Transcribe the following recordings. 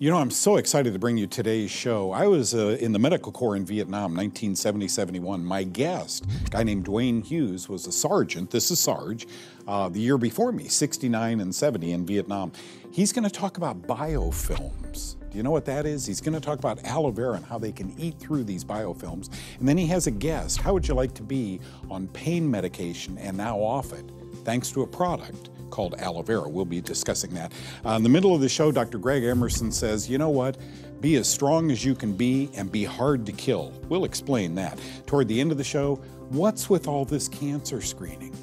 You know, I'm so excited to bring you today's show. I was in the medical corps in Vietnam, 1970-71. My guest, a guy named Dwayne Hughes, was a sergeant. This is Sarge, the year before me, 69 and 70 in Vietnam. He's going to talk about biofilms. Do you know what that is? He's going to talk about aloe vera and how they can eat through these biofilms. And then he has a guest. How would you like to be on pain medication and now off it, thanks to a product called aloe vera? We'll be discussing that. In the middle of the show, Dr. Greg Emerson says, you know what? Be as strong as you can be and be hard to kill. We'll explain that. Toward the end of the show, what's with all this cancer screening?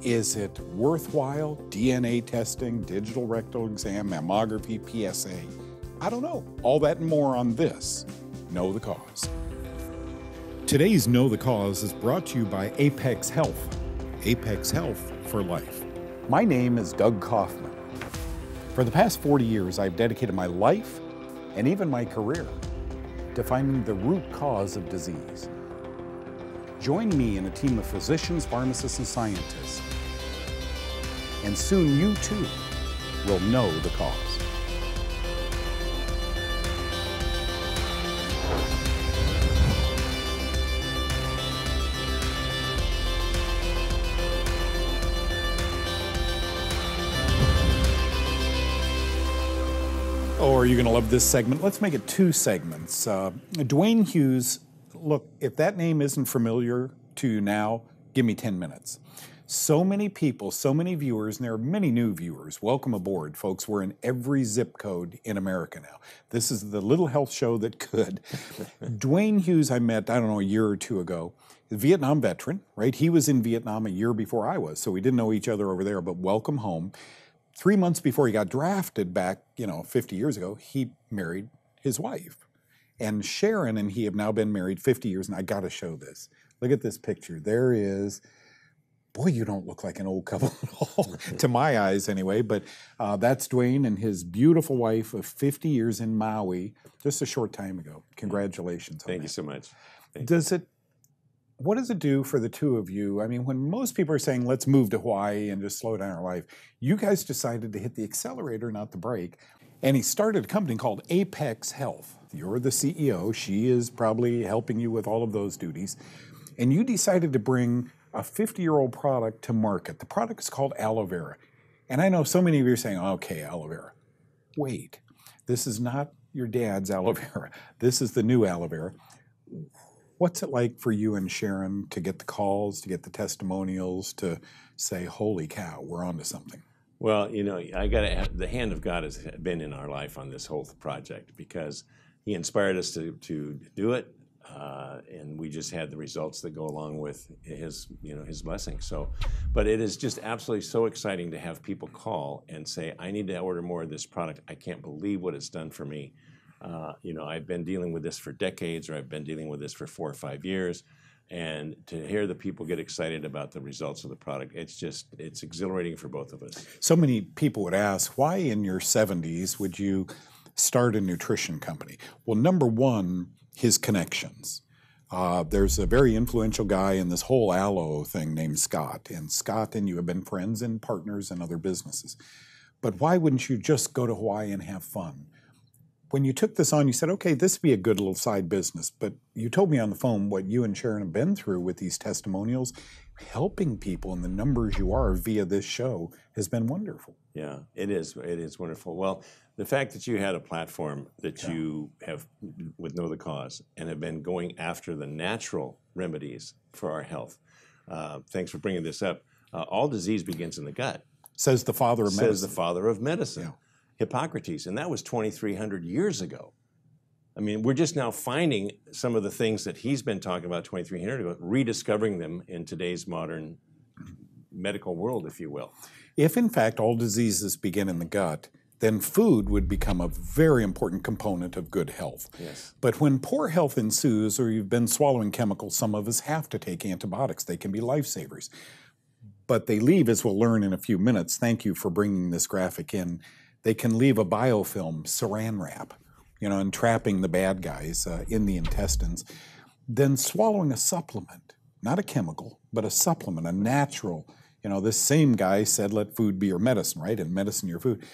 Is it worthwhile? DNA testing, digital rectal exam, mammography, PSA? I don't know. All that and more on this Know the Cause. Today's Know the Cause is brought to you by Apex Health. Apex Health for life. My name is Doug Kaufman. For the past 40 years, I've dedicated my life and even my career to finding the root cause of disease. Join me in a team of physicians, pharmacists, and scientists, and soon you too will know the cause. Oh, are you going to love this segment? Let's make it two segments. Dwayne Hughes, look, if that name isn't familiar to you now, give me 10 minutes. So many people, so many viewers, and there are many new viewers. Welcome aboard, folks. We're in every zip code in America now. This is the little health show that could. Dwayne Hughes I met, I don't know, a year or two ago. A Vietnam veteran, right? He was in Vietnam a year before I was, so we didn't know each other over there, but welcome home. 3 months before he got drafted back, 50 years ago, he married his wife. And Sharon and he have now been married 50 years, and I got to show this. Look at this picture. There is, boy, you don't look like an old couple at all, to my eyes anyway, but that's Dwayne and his beautiful wife of 50 years in Maui just a short time ago. Congratulations on that. Thank you so much. What does it do for the two of you? I mean, when most people are saying, let's move to Hawaii and just slow down our life, you guys decided to hit the accelerator, not the brake. And he started a company called Apex Health. You're the CEO. She is probably helping you with all of those duties. And you decided to bring a 50-year-old product to market. The product is called aloe vera. And I know so many of you are saying, okay, aloe vera. Wait, this is not your dad's aloe vera. This is the new aloe vera. What's it like for you and Sharon to get the calls, to get the testimonials, to say, holy cow, we're onto something? Well, the hand of God has been in our life on this whole project because he inspired us to do it, and we just had the results that go along with his blessing. So, but it is just absolutely so exciting to have people call and say, I need to order more of this product. I can't believe what it's done for me. I've been dealing with this for decades, or I've been dealing with this for 4 or 5 years, and to hear the people get excited about the results of the product, it's exhilarating for both of us. So many people would ask, why in your 70s would you start a nutrition company? Well, number one, his connections. There's a very influential guy in this whole aloe thing named Scott, and Scott and you have been friends and partners in other businesses. But why wouldn't you just go to Hawaii and have fun? When you took this on, you said, okay, this would be a good little side business. But you told me on the phone what you and Sharon have been through with these testimonials. Helping people in the numbers you are via this show has been wonderful. Yeah, it is. It is wonderful. Well, the fact that you had a platform that you have with Know the Cause and have been going after the natural remedies for our health. Thanks for bringing this up. All disease begins in the gut. Says the father of medicine. Says the father of medicine. Yeah. Hippocrates, and that was 2,300 years ago. I mean, we're just now finding some of the things that he's been talking about 2,300 ago, rediscovering them in today's modern medical world, if you will. If, in fact, all diseases begin in the gut, then food would become a very important component of good health. Yes. But when poor health ensues, or you've been swallowing chemicals, some of us have to take antibiotics. They can be lifesavers. But they leave, as we'll learn in a few minutes. Thank you for bringing this graphic in. They can leave a biofilm, saran wrap, entrapping the bad guys in the intestines. Then swallowing a supplement, not a chemical, but a supplement, a natural. This same guy said, let food be your medicine, right? And medicine your food.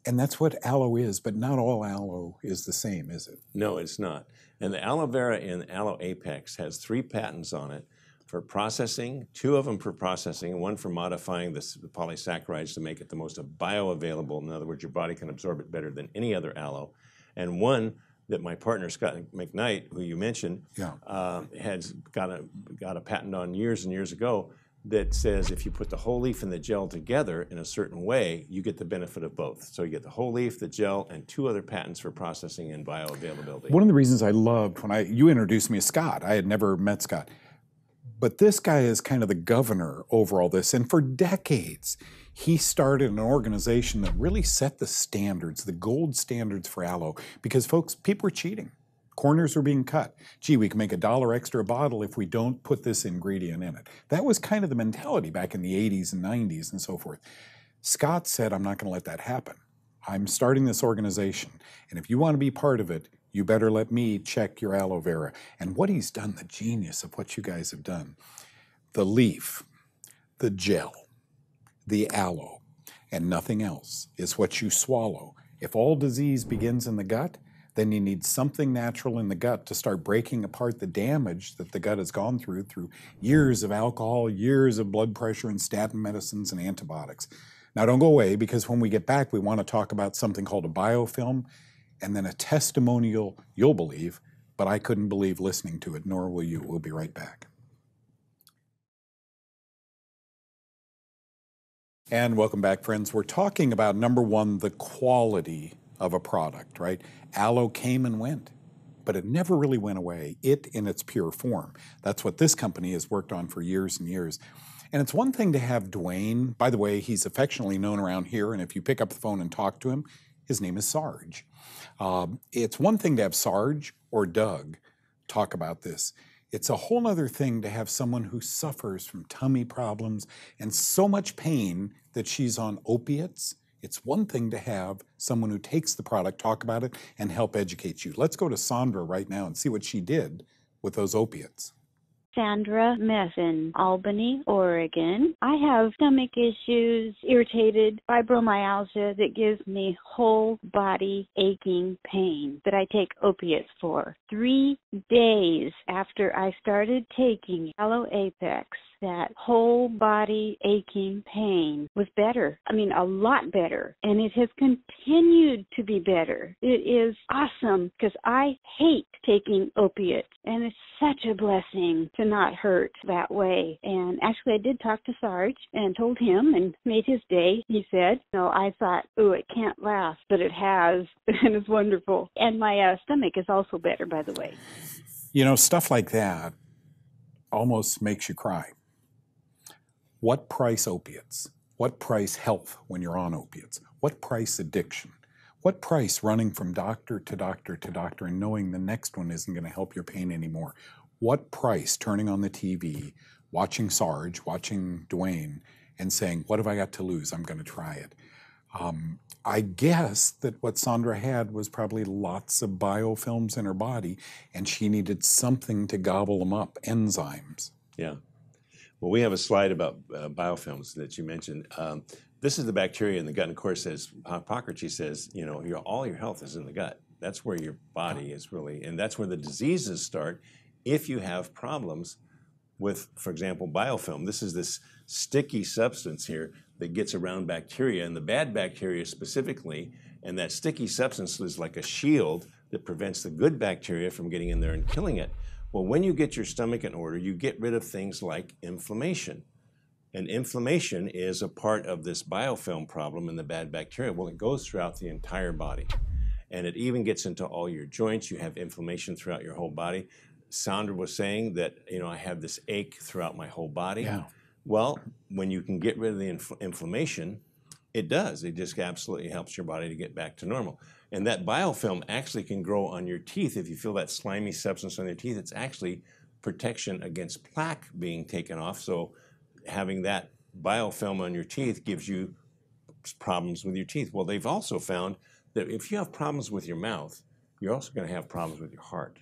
And that's what aloe is, but not all aloe is the same, is it? No, it's not. And the aloe vera and aloe apex has 3 patents on it for processing, 2 of them for processing, and 1 for modifying the polysaccharides to make it the most bioavailable. In other words, your body can absorb it better than any other aloe. And 1 that my partner, Scott McKnight, who you mentioned, has got a patent on years and years ago that says if you put the whole leaf and the gel together in a certain way, you get the benefit of both. So you get the whole leaf, the gel, and 2 other patents for processing and bioavailability. One of the reasons I loved when you introduced me to Scott, I had never met Scott, but this guy is kind of the governor over all this. And for decades, he started an organization that really set the standards, the gold standards for aloe, because folks, people were cheating. Corners were being cut. Gee, we can make $1 extra a bottle if we don't put this ingredient in it. That was kind of the mentality back in the 80s and 90s and so forth. Scott said, I'm not going to let that happen. I'm starting this organization, and if you want to be part of it, you better let me check your aloe vera. And what he's done, the genius of what you guys have done, the leaf, the gel, the aloe, and nothing else is what you swallow. If all disease begins in the gut, then you need something natural in the gut to start breaking apart the damage that the gut has gone through years of alcohol, years of blood pressure and statin medicines and antibiotics. Now don't go away, because when we get back, we want to talk about something called a biofilm and then a testimonial you'll believe, but I couldn't believe listening to it, nor will you. We'll be right back. And welcome back, friends. We're talking about, number one, the quality of a product, right? Aloe came and went, but it never really went away, it in its pure form. That's what this company has worked on for years and years. And it's one thing to have Dwayne. By the way, he's affectionately known around here, and if you pick up the phone and talk to him, his name is Sarge. It's one thing to have Sarge or Doug talk about this. It's a whole other thing to have someone who suffers from tummy problems and so much pain that she's on opiates. It's one thing to have someone who takes the product, talk about it, and help educate you. Let's go to Sandra right now and see what she did with those opiates. Sandra Meth in Albany, Oregon. I have stomach issues, irritated fibromyalgia that gives me whole body aching pain that I take opiates for. 3 days after I started taking Aloe Apex, that whole body aching pain was better. I mean, a lot better. And it has continued to be better. It is awesome because I hate taking opiates. And it's such a blessing to not hurt that way. And actually, I did talk to Sarge and told him and made his day. He said, no, I thought, oh, it can't last, but it has. And it's wonderful. And my stomach is also better, by the way. You know, stuff like that almost makes you cry. What price opiates? What price health when you're on opiates? What price addiction? What price running from doctor to doctor to doctor and knowing the next one isn't going to help your pain anymore? What price turning on the TV, watching Sarge, watching Dwayne, and saying, what have I got to lose? I'm going to try it. I guess that what Sandra had was probably lots of biofilms in her body, and she needed something to gobble them up, enzymes. Yeah. Well, we have a slide about biofilms that you mentioned. This is the bacteria in the gut, and of course, as Hippocrates says, you know, all your health is in the gut. That's where your body is really, and that's where the diseases start if you have problems with, for example, biofilm. This is this sticky substance here that gets around bacteria, and the bad bacteria specifically, and that sticky substance is like a shield that prevents the good bacteria from getting in there and killing it. Well, when you get your stomach in order, you get rid of things like inflammation. And inflammation is a part of this biofilm problem in the bad bacteria. Well, it goes throughout the entire body. And it even gets into all your joints. You have inflammation throughout your whole body. Sandra was saying that, you know, I have this ache throughout my whole body. Yeah. Well, when you can get rid of the inflammation, it does. It just absolutely helps your body to get back to normal. And that biofilm actually can grow on your teeth. If you feel that slimy substance on your teeth, it's actually protection against plaque being taken off. So having that biofilm on your teeth gives you problems with your teeth. Well, they've also found that if you have problems with your mouth, you're also going to have problems with your heart,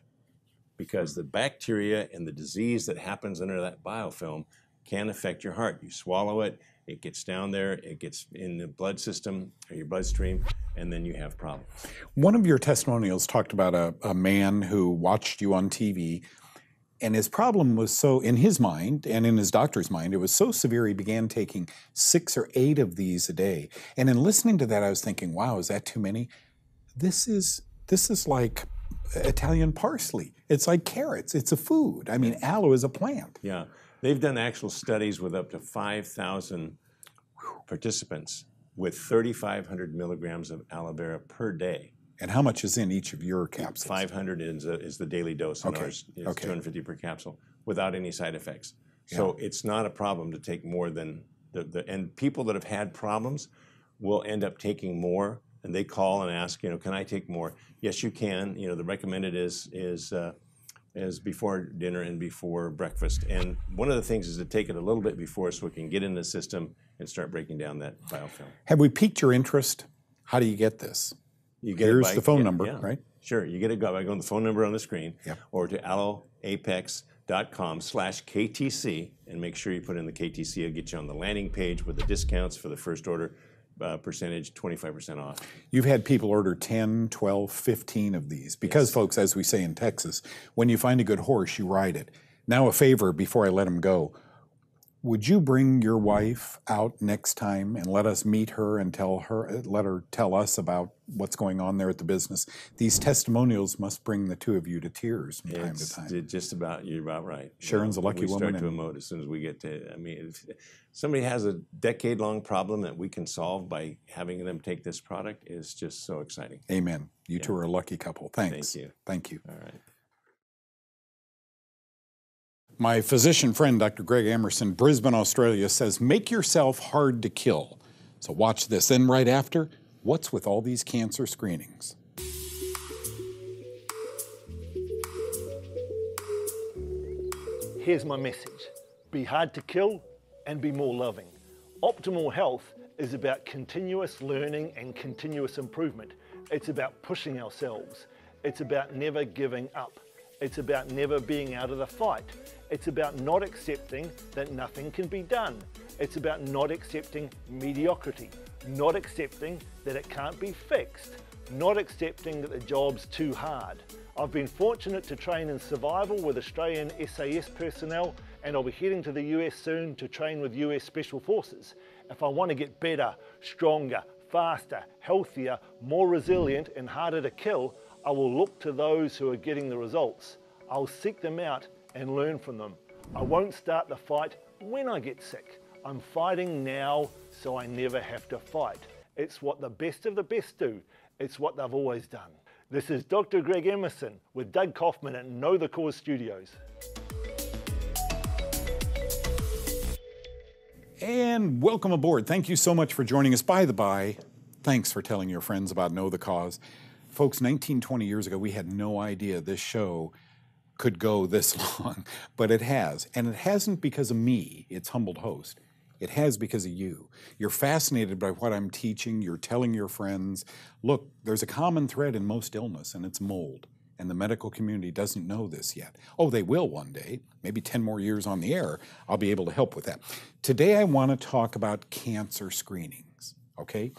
because the bacteria and the disease that happens under that biofilm can affect your heart. You swallow it, it gets down there, it gets in the blood system or your bloodstream, and then you have problems. One of your testimonials talked about a man who watched you on TV, and his problem was so, in his mind and in his doctor's mind, it was so severe he began taking 6 or 8 of these a day. And in listening to that, I was thinking, wow, is that too many? This is like Italian parsley. It's like carrots. It's a food. I mean, aloe is a plant. Yeah. They've done actual studies with up to 5,000 participants with 3,500 milligrams of aloe vera per day. And how much is in each of your capsules? 500 is the daily dose. Okay. Ours is Okay. 250 per capsule without any side effects. So it's not a problem to take more than and people that have had problems will end up taking more, and they call and ask, can I take more? Yes, you can. The recommended is before dinner and before breakfast. And one of the things is to take it a little bit before so it can get in the system and start breaking down that biofilm. Have we piqued your interest? How do you get this? You get Here's the phone number, right? Sure. You get it by going to the phone number on the screen or to aloeapex.com/KTC and make sure you put in the KTC. It'll get you on the landing page with the discounts for the first order. Percentage 25% off. You've had people order 10, 12, 15 of these because, folks, as we say in Texas, when you find a good horse, you ride it. Now a favor before I let him go. Would you bring your wife out next time and let us meet her and let her tell us about what's going on there at the business? These testimonials must bring the two of you to tears from time to time. You're about right. Sharon's a lucky woman. We start to emote as soon as we get to, if somebody has a decade-long problem that we can solve by having them take this product is just so exciting. Amen. You two are a lucky couple. Thanks. Thank you. Thank you. All right. My physician friend, Dr. Greg Emerson, Brisbane, Australia, says, make yourself hard to kill. So watch this. Then right after, what's with all these cancer screenings? Here's my message. Be hard to kill and be more loving. Optimal health is about continuous learning and continuous improvement. It's about pushing ourselves. It's about never giving up. It's about never being out of the fight. It's about not accepting that nothing can be done. It's about not accepting mediocrity, not accepting that it can't be fixed, not accepting that the job's too hard. I've been fortunate to train in survival with Australian SAS personnel, and I'll be heading to the US soon to train with US Special Forces. If I want to get better, stronger, faster, healthier, more resilient, and harder to kill, I will look to those who are getting the results. I'll seek them out and learn from them. I won't start the fight when I get sick. I'm fighting now so I never have to fight. It's what the best of the best do. It's what they've always done. This is Dr. Greg Emerson with Doug Kaufman at Know the Cause Studios. And welcome aboard. Thank you so much for joining us. By the by, thanks for telling your friends about Know the Cause. Folks, 19, 20 years ago, we had no idea this show could go this long, but it has. And it hasn't because of me, its humbled host. It has because of you. You're fascinated by what I'm teaching. You're telling your friends, look, there's a common thread in most illness, and it's mold. And the medical community doesn't know this yet. Oh, they will one day. Maybe 10 more years on the air, I'll be able to help with that. Today, I want to talk about cancer screenings, okay?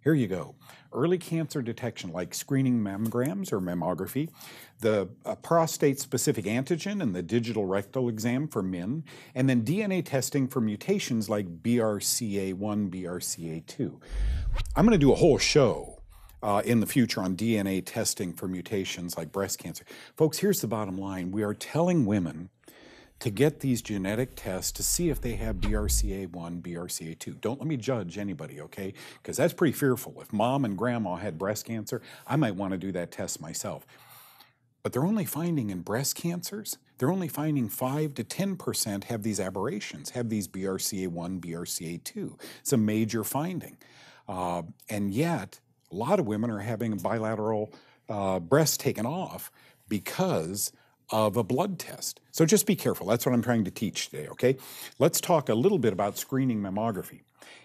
Here you go. Early cancer detection, like screening mammograms or mammography, the prostate-specific antigen and the digital rectal exam for men, and then DNA testing for mutations like BRCA1, BRCA2. I'm going to do a whole show in the future on DNA testing for mutations like breast cancer. Folks, here's the bottom line. We are telling women to get these genetic tests to see if they have BRCA1, BRCA2. Don't let me judge anybody, okay? Because that's pretty fearful. If mom and grandma had breast cancer, I might want to do that test myself. But they're only finding in breast cancers, they're only finding 5 to 10% have these aberrations, have these BRCA1, BRCA2. It's a major finding. And yet, a lot of women are having bilateral breasts taken off because of a blood test. So just be careful. That's what I'm trying to teach today, okay? Let's talk a little bit about screening mammography.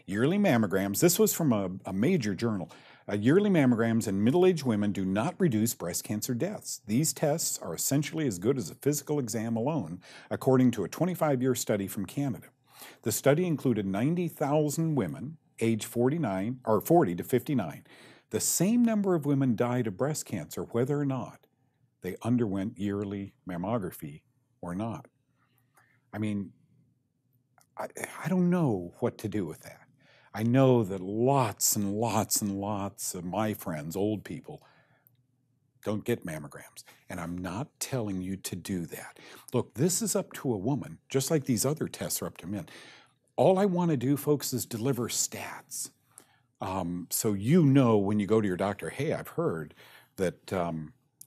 Yearly mammograms, this was from a major journal. Yearly mammograms in middle-aged women do not reduce breast cancer deaths. These tests are essentially as good as a physical exam alone, according to a 25-year study from Canada. The study included 90,000 women aged 40 to 59. The same number of women died of breast cancer whether or not they underwent yearly mammography or not. I mean, I don't know what to do with that. I know that lots and lots and lots of my friends, old people, don't get mammograms. And I'm not telling you to do that. Look, this is up to a woman, just like these other tests are up to men. All I want to do, folks, is deliver stats. So you know when you go to your doctor, hey, I've heard that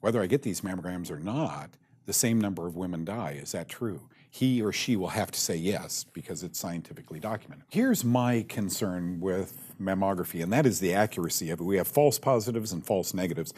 whether I get these mammograms or not, the same number of women die. Is that true? He or she will have to say yes because it's scientifically documented. Here's my concern with mammography, and that is the accuracy of it. We have false positives and false negatives.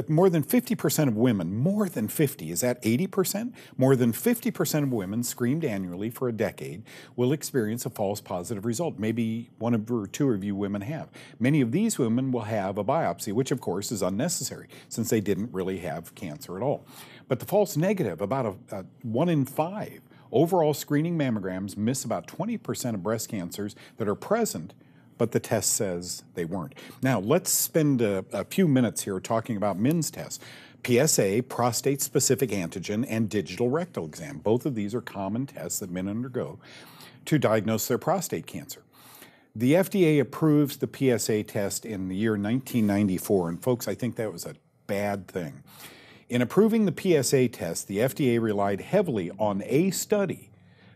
More than 50% of women, more than 50, is that 80%? More than 50% of women screened annually for a decade will experience a false positive result. Maybe one or two of you women have. Many of these women will have a biopsy, which of course is unnecessary since they didn't really have cancer at all. But the false negative, about 1 in 5 overall screening mammograms miss about 20% of breast cancers that are present, but the test says they weren't. Now, let's spend a few minutes here talking about men's tests. PSA, prostate-specific antigen, and digital rectal exam. Both of these are common tests that men undergo to diagnose their prostate cancer. The FDA approves the PSA test in the year 1994, and folks, I think that was a bad thing. In approving the PSA test, the FDA relied heavily on a study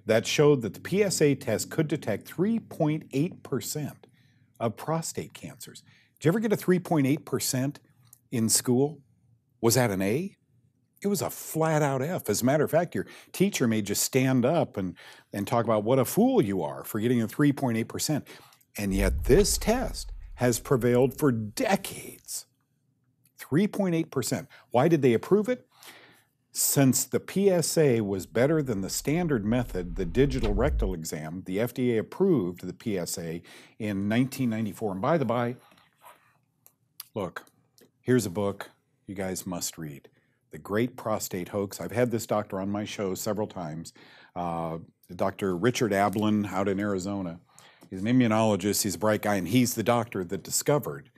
that showed that the PSA test could detect 3.8% of prostate cancers. Did you ever get a 3.8% in school? Was that an A? It was a flat-out F. As a matter of fact, your teacher may just stand up and talk about what a fool you are for getting a 3.8%. And yet this test has prevailed for decades. 3.8%. Why did they approve it? Since the PSA was better than the standard method, the digital rectal exam, the FDA approved the PSA in 1994. And by the by, look, here's a book you guys must read. The Great Prostate Hoax. I've had this doctor on my show several times. Dr. Richard Ablin out in Arizona. He's an immunologist. He's a bright guy, and he's the doctor that discovered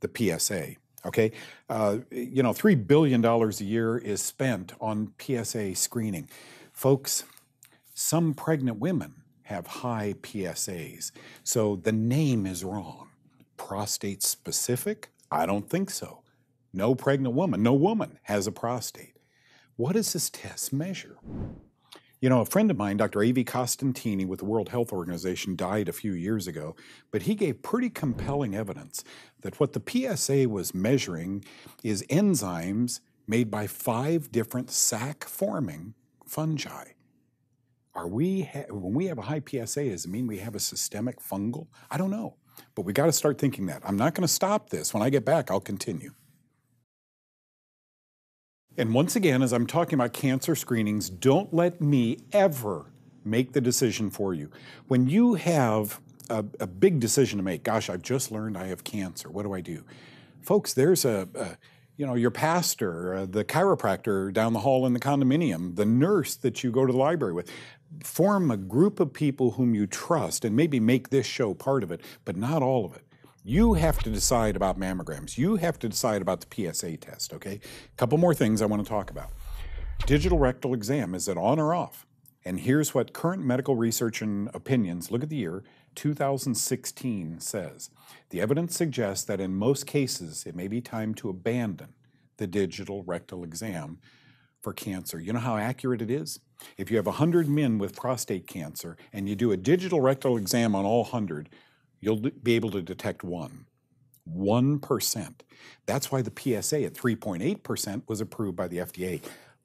the PSA. Okay, $3 billion a year is spent on PSA screening. Folks, some pregnant women have high PSAs, so the name is wrong. Prostate specific? I don't think so. No pregnant woman, no woman has a prostate. What does this test measure? You know, a friend of mine, Dr. A.V. Costantini with the World Health Organization, died a few years ago, but he gave pretty compelling evidence that what the PSA was measuring is enzymes made by 5 different sac-forming fungi. When we have a high PSA, does it mean we have a systemic fungal? I don't know, but we got to start thinking that. I'm not going to stop this. When I get back, I'll continue. And once again, as I'm talking about cancer screenings, don't let me ever make the decision for you. When you have a big decision to make, gosh, I've just learned I have cancer, what do I do? Folks, there's your pastor, the chiropractor down the hall in the condominium, the nurse that you go to the library with. Form a group of people whom you trust and maybe make this show part of it, but not all of it. You have to decide about mammograms. You have to decide about the PSA test, okay? A couple more things I want to talk about. Digital rectal exam, is it on or off? And here's what current medical research and opinions, look at the year, 2016 says. The evidence suggests that in most cases, it may be time to abandon the digital rectal exam for cancer. You know how accurate it is? If you have 100 men with prostate cancer and you do a digital rectal exam on all 100, you'll be able to detect 1%. That's why the PSA at 3.8% was approved by the FDA.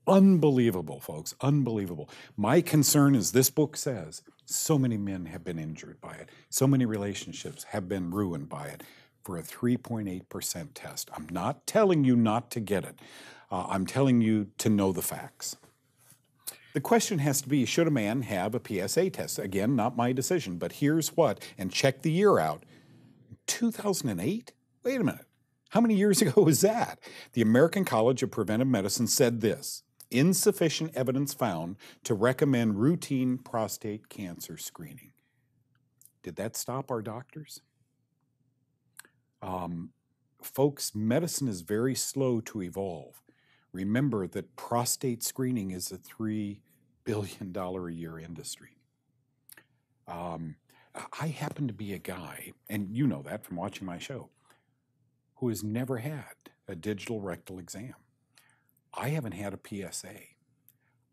Unbelievable, folks, unbelievable. My concern is this book says so many men have been injured by it. So many relationships have been ruined by it for a 3.8% test. I'm not telling you not to get it. I'm telling you to know the facts. The question has to be, should a man have a PSA test? Again, not my decision, but here's what, and check the year out. 2008? Wait a minute. How many years ago was that? The American College of Preventive Medicine said this, insufficient evidence found to recommend routine prostate cancer screening. Did that stop our doctors? Folks, medicine is very slow to evolve. Remember that prostate screening is a $3 billion a year industry. I happen to be a guy, and you know that from watching my show, who has never had a digital rectal exam. I haven't had a PSA.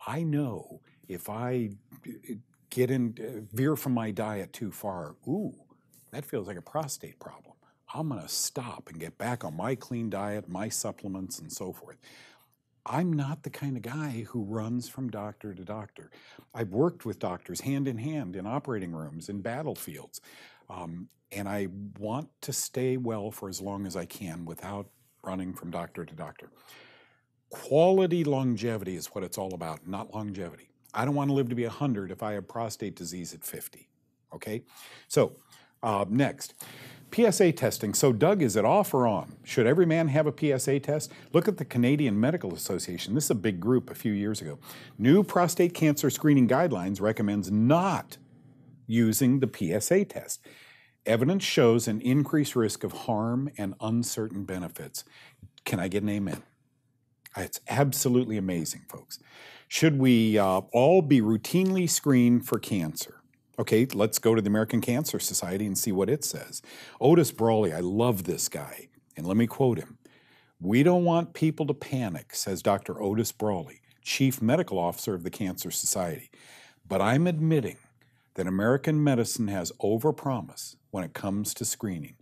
I know if I veer from my diet too far, ooh, that feels like a prostate problem. I'm going to stop and get back on my clean diet, my supplements, and so forth. I'm not the kind of guy who runs from doctor to doctor. I've worked with doctors hand in hand in operating rooms, in battlefields, and I want to stay well for as long as I can without running from doctor to doctor. Quality longevity is what it's all about, not longevity. I don't want to live to be 100 if I have prostate disease at 50, okay? So, next. PSA testing. So Doug, is it off or on? Should every man have a PSA test? Look at the Canadian Medical Association. This is a big group a few years ago. New prostate cancer screening guidelines recommends not using the PSA test. Evidence shows an increased risk of harm and uncertain benefits. Can I get an amen? It's absolutely amazing, folks. Should we all be routinely screened for cancer? Okay, let's go to the American Cancer Society and see what it says. Otis Brawley, I love this guy, and let me quote him. "We don't want people to panic," says Dr. Otis Brawley, Chief Medical Officer of the Cancer Society. "But I'm admitting that American medicine has overpromise when it comes to screening.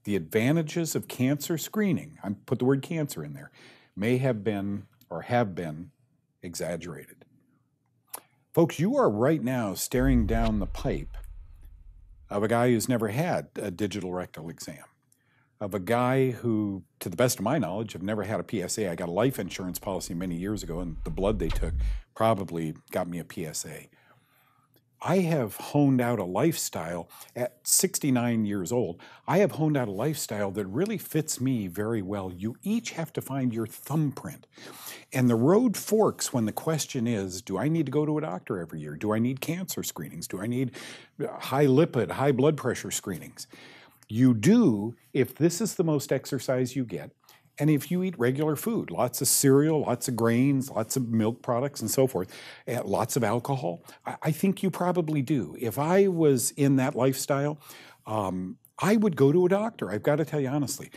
The advantages of cancer screening," I put the word cancer in there, "may have been or have been exaggerated." Folks, you are right now staring down the pipe of a guy who's never had a digital rectal exam, of a guy who, to the best of my knowledge, have never had a PSA. I got a life insurance policy many years ago, and the blood they took probably got me a PSA. I have honed out a lifestyle at 69 years old. I have honed out a lifestyle that really fits me very well. You each have to find your thumbprint. And the road forks when the question is, do I need to go to a doctor every year? Do I need cancer screenings? Do I need high lipid, high blood pressure screenings? You do if this is the most exercise you get, and if you eat regular food, lots of cereal, lots of grains, lots of milk products and so forth, and lots of alcohol. I think you probably do. If I was in that lifestyle, I would go to a doctor. I've got to tell you honestly.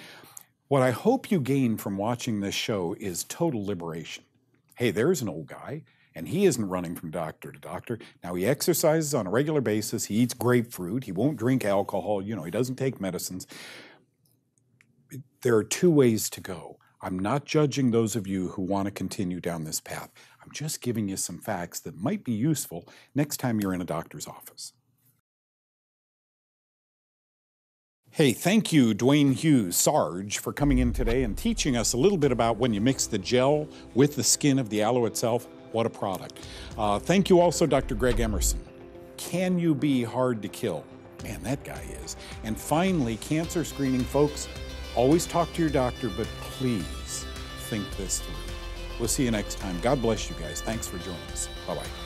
What I hope you gain from watching this show is total liberation. Hey, there's an old guy, and he isn't running from doctor to doctor. Now, he exercises on a regular basis. He eats grapefruit. He won't drink alcohol. You know, he doesn't take medicines. There are two ways to go. I'm not judging those of you who want to continue down this path. I'm just giving you some facts that might be useful next time you're in a doctor's office. Hey, thank you, Dwayne Hughes, Sarge, for coming in today and teaching us a little bit about when you mix the gel with the skin of the aloe itself, what a product. Thank you also, Dr. Greg Emerson. Can you be hard to kill? Man, that guy is. And finally, cancer screening, folks. Always talk to your doctor, but please think this through. We'll see you next time. God bless you guys. Thanks for joining us. Bye-bye.